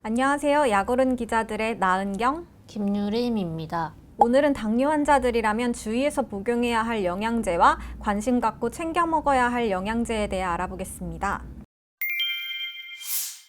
안녕하세요. 약오른 기자들의 나은경, 김유림입니다. 오늘은 당뇨 환자들이라면 주의해서 복용해야 할 영양제와 관심 갖고 챙겨 먹어야 할 영양제에 대해 알아보겠습니다.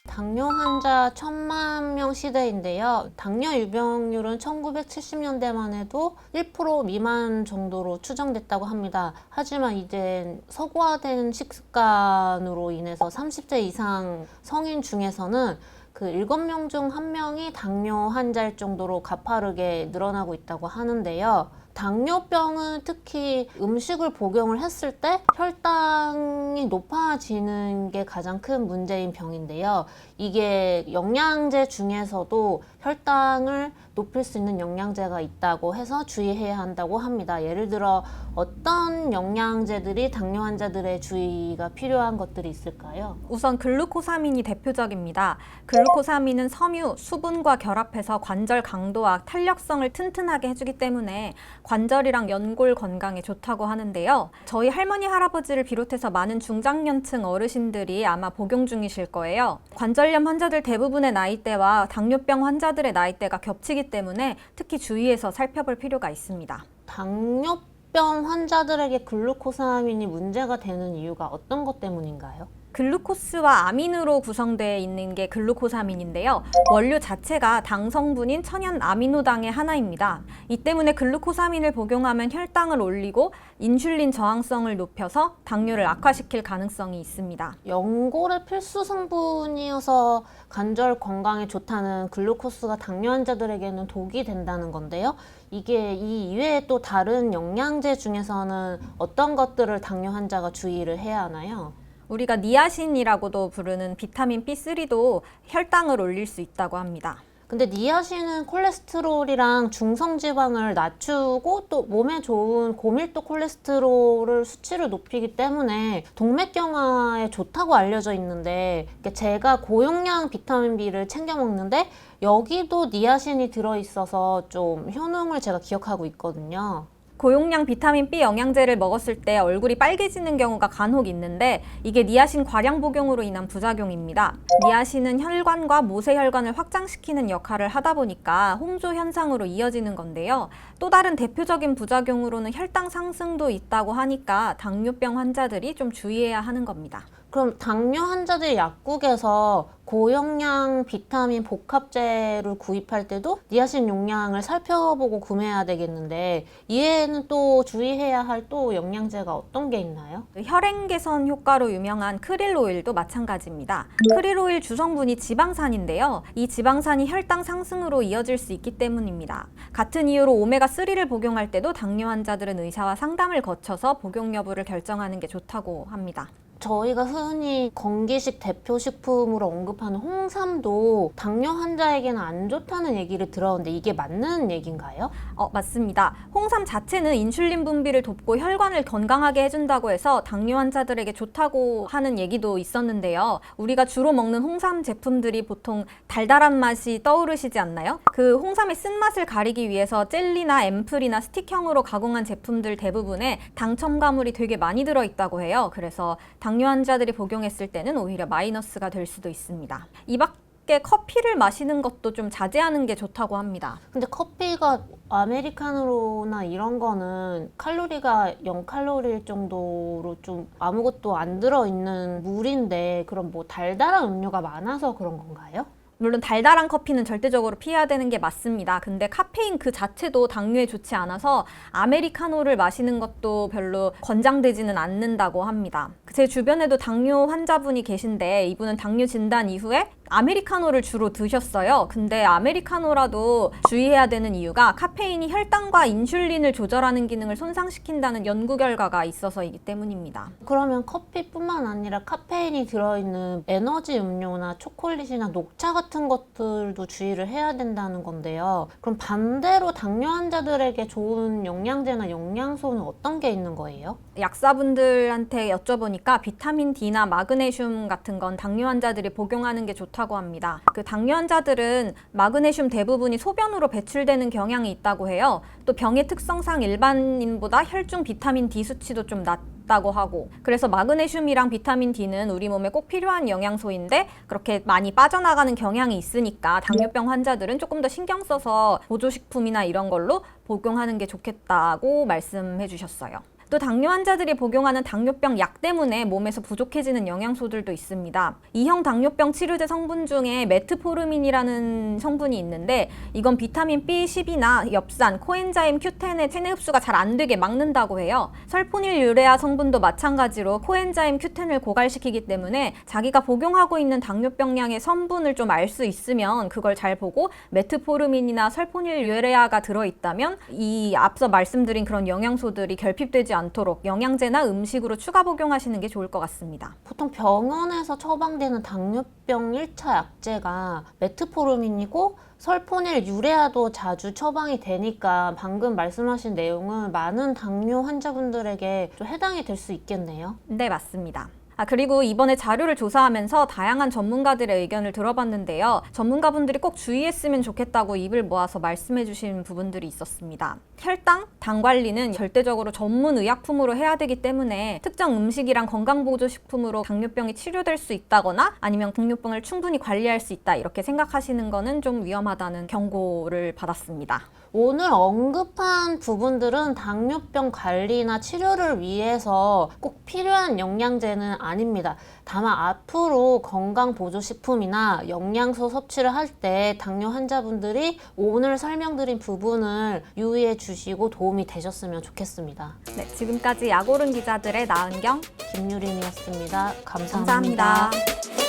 당뇨 환자 1000만 명 시대인데요. 당뇨 유병률은 1970년대만 해도 1% 미만 정도로 추정됐다고 합니다. 하지만 이제 서구화된 식습관으로 인해서 30세 이상 성인 중에서는 그 7명 중 1명이 당뇨 환자일 정도로 가파르게 늘어나고 있다고 하는데요. 당뇨병은 특히 음식을 복용을 했을 때 혈당이 높아지는 게 가장 큰 문제인 병인데요. 이게 영양제 중에서도 혈당을 높일 수 있는 영양제가 있다고 해서 주의해야 한다고 합니다. 예를 들어 어떤 영양제들이 당뇨 환자들의 주의가 필요한 것들이 있을까요? 우선 글루코사민이 대표적입니다. 글루코사민은 섬유, 수분과 결합해서 관절 강도와 탄력성을 튼튼하게 해주기 때문에 관절이랑 연골 건강에 좋다고 하는데요. 저희 할머니, 할아버지를 비롯해서 많은 중장년층 어르신들이 아마 복용 중이실 거예요. 관절염 환자들 대부분의 나이대와 당뇨병 환자들의 나이대가 겹치기 때문에 특히 주의해서 살펴볼 필요가 있습니다. 당뇨병 환자들에게 글루코사민이 문제가 되는 이유가 어떤 것 때문인가요? 글루코스와 아민으로 구성되어 있는 게 글루코사민인데요. 원료 자체가 당 성분인 천연 아미노당의 하나입니다. 이 때문에 글루코사민을 복용하면 혈당을 올리고 인슐린 저항성을 높여서 당뇨를 악화시킬 가능성이 있습니다. 연골의 필수 성분이어서 관절 건강에 좋다는 글루코스가 당뇨 환자들에게는 독이 된다는 건데요. 이게 이 이외에 또 다른 영양제 중에서는 어떤 것들을 당뇨 환자가 주의를 해야 하나요? 우리가 니아신이라고도 부르는 비타민 B3도 혈당을 올릴 수 있다고 합니다. 근데 니아신은 콜레스테롤이랑 중성지방을 낮추고 또 몸에 좋은 고밀도 콜레스테롤을 수치를 높이기 때문에 동맥경화에 좋다고 알려져 있는데, 제가 고용량 비타민 B를 챙겨 먹는데 여기도 니아신이 들어있어서 좀 효능을 제가 기억하고 있거든요. 고용량 비타민 B 영양제를 먹었을 때 얼굴이 빨개지는 경우가 간혹 있는데 이게 니아신 과량 복용으로 인한 부작용입니다. 니아신은 혈관과 모세혈관을 확장시키는 역할을 하다 보니까 홍조 현상으로 이어지는 건데요. 또 다른 대표적인 부작용으로는 혈당 상승도 있다고 하니까 당뇨병 환자들이 좀 주의해야 하는 겁니다. 그럼 당뇨 환자들 약국에서 고용량 비타민 복합제를 구입할 때도 니아신 용량을 살펴보고 구매해야 되겠는데, 이외에는 또 주의해야 할 또 영양제가 어떤 게 있나요? 혈행 개선 효과로 유명한 크릴 오일도 마찬가지입니다. 크릴 오일 주성분이 지방산인데요. 이 지방산이 혈당 상승으로 이어질 수 있기 때문입니다. 같은 이유로 오메가3를 복용할 때도 당뇨 환자들은 의사와 상담을 거쳐서 복용 여부를 결정하는 게 좋다고 합니다. 저희가 흔히 건기식 대표 식품으로 언급하는 홍삼도 당뇨 환자에게는 안 좋다는 얘기를 들었는데 이게 맞는 얘기인가요? 맞습니다. 홍삼 자체는 인슐린 분비를 돕고 혈관을 건강하게 해준다고 해서 당뇨 환자들에게 좋다고 하는 얘기도 있었는데요. 우리가 주로 먹는 홍삼 제품들이 보통 달달한 맛이 떠오르시지 않나요? 그 홍삼의 쓴맛을 가리기 위해서 젤리나 앰플이나 스틱형으로 가공한 제품들 대부분에 당 첨가물이 되게 많이 들어있다고 해요. 그래서 당뇨 환자들이 복용했을 때는 오히려 마이너스가 될 수도 있습니다. 이 밖에 커피를 마시는 것도 좀 자제하는 게 좋다고 합니다. 근데 커피가 아메리카노나 이런 거는 칼로리가 0칼로리일 정도로 좀 아무것도 안 들어있는 물인데, 그럼 뭐 달달한 음료가 많아서 그런 건가요? 물론 달달한 커피는 절대적으로 피해야 되는 게 맞습니다. 근데 카페인 그 자체도 당뇨에 좋지 않아서 아메리카노를 마시는 것도 별로 권장되지는 않는다고 합니다. 제 주변에도 당뇨 환자분이 계신데 이분은 당뇨 진단 이후에 아메리카노를 주로 드셨어요. 근데 아메리카노라도 주의해야 되는 이유가 카페인이 혈당과 인슐린을 조절하는 기능을 손상시킨다는 연구 결과가 있어서이기 때문입니다. 그러면 커피뿐만 아니라 카페인이 들어있는 에너지 음료나 초콜릿이나 녹차 같은 것들도 주의를 해야 된다는 건데요. 그럼 반대로 당뇨 환자들에게 좋은 영양제나 영양소는 어떤 게 있는 거예요? 약사분들한테 여쭤보니까 비타민 D나 마그네슘 같은 건 당뇨 환자들이 복용하는 게 좋다고 합니다. 그 당뇨 환자들은 마그네슘 대부분이 소변으로 배출되는 경향이 있다고 해요. 또 병의 특성상 일반인보다 혈중 비타민 D 수치도 좀 낮 있다고 하고, 그래서 마그네슘이랑 비타민 D는 우리 몸에 꼭 필요한 영양소인데 그렇게 많이 빠져나가는 경향이 있으니까 당뇨병 환자들은 조금 더 신경 써서 보조식품이나 이런 걸로 복용하는 게 좋겠다고 말씀해 주셨어요. 또 당뇨 환자들이 복용하는 당뇨병 약 때문에 몸에서 부족해지는 영양소들도 있습니다. 2형 당뇨병 치료제 성분 중에 메트포르민이라는 성분이 있는데 이건 비타민 B12나 엽산, 코엔자임 Q10의 체내 흡수가 잘 안 되게 막는다고 해요. 설포닐 유레아 성분도 마찬가지로 코엔자임 Q10을 고갈시키기 때문에 자기가 복용하고 있는 당뇨병량의 성분을 좀 알 수 있으면 그걸 잘 보고 메트포르민이나 설포닐 유레아가 들어있다면 이 앞서 말씀드린 그런 영양소들이 결핍되지 않도록 영양제나 음식으로 추가 복용하시는 게 좋을 것 같습니다. 보통 병원에서 처방되는 당뇨병 1차 약제가 메트포르민이고 설포닐 유레아도 자주 처방이 되니까 방금 말씀하신 내용은 많은 당뇨 환자분들에게 좀 해당이 될 수 있겠네요. 네, 맞습니다. 그리고 이번에 자료를 조사하면서 다양한 전문가들의 의견을 들어봤는데요. 전문가분들이 꼭 주의했으면 좋겠다고 입을 모아서 말씀해 주신 부분들이 있었습니다. 혈당, 당 관리는 절대적으로 전문 의약품으로 해야 되기 때문에 특정 음식이랑 건강보조식품으로 당뇨병이 치료될 수 있다거나 아니면 당뇨병을 충분히 관리할 수 있다 이렇게 생각하시는 거는 좀 위험하다는 경고를 받았습니다. 오늘 언급한 부분들은 당뇨병 관리나 치료를 위해서 꼭 필요한 영양제는 아닙니다. 다만 앞으로 건강보조식품이나 영양소 섭취를 할 때 당뇨 환자분들이 오늘 설명드린 부분을 유의해 주시고 도움이 되셨으면 좋겠습니다. 네, 지금까지 약오른 기자들의 나은경, 김유림이었습니다. 감사합니다. 감사합니다.